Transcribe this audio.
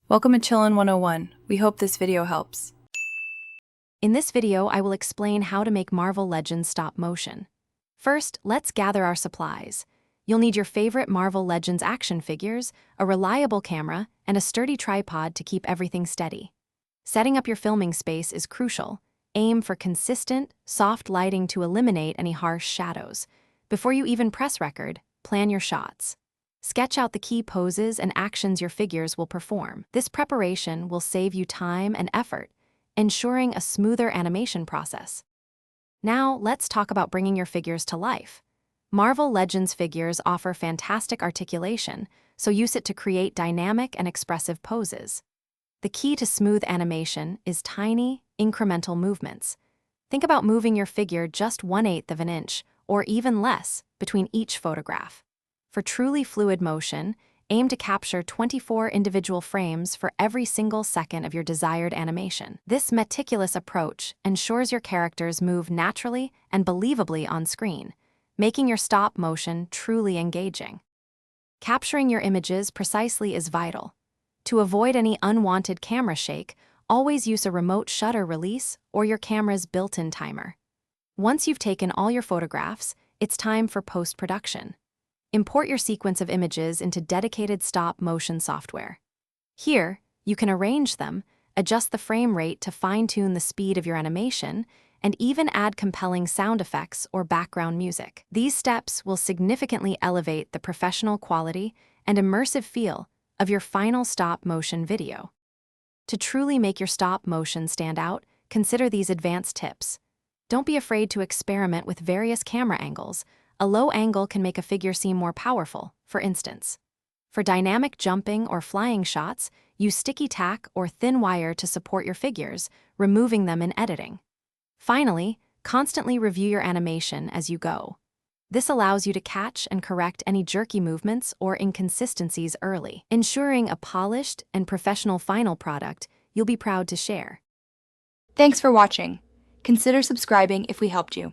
Welcome to Chillin' 101. We hope this video helps. In this video, I will explain how to make Marvel Legends stop motion. First, let's gather our supplies. You'll need your favorite Marvel Legends action figures, a reliable camera, and a sturdy tripod to keep everything steady. Setting up your filming space is crucial. Aim for consistent, soft lighting to eliminate any harsh shadows. Before you even press record, plan your shots. Sketch out the key poses and actions your figures will perform. This preparation will save you time and effort, ensuring a smoother animation process. Now, let's talk about bringing your figures to life. Marvel Legends figures offer fantastic articulation, so use it to create dynamic and expressive poses. The key to smooth animation is tiny, incremental movements. Think about moving your figure just 1/8 of an inch, or even less, between each photograph. For truly fluid motion, aim to capture 24 individual frames for every single second of your desired animation. This meticulous approach ensures your characters move naturally and believably on screen, making your stop motion truly engaging. Capturing your images precisely is vital. To avoid any unwanted camera shake, always use a remote shutter release or your camera's built-in timer. Once you've taken all your photographs, it's time for post-production. Import your sequence of images into dedicated stop-motion software. Here, you can arrange them, adjust the frame rate to fine-tune the speed of your animation, and even add compelling sound effects or background music. These steps will significantly elevate the professional quality and immersive feel of your final stop-motion video. To truly make your stop-motion stand out, consider these advanced tips. Don't be afraid to experiment with various camera angles. A low angle can make a figure seem more powerful, for instance. For dynamic jumping or flying shots, use sticky tack or thin wire to support your figures, removing them in editing. Finally, constantly review your animation as you go. This allows you to catch and correct any jerky movements or inconsistencies early, ensuring a polished and professional final product you'll be proud to share. Thanks for watching. Consider subscribing if we helped you.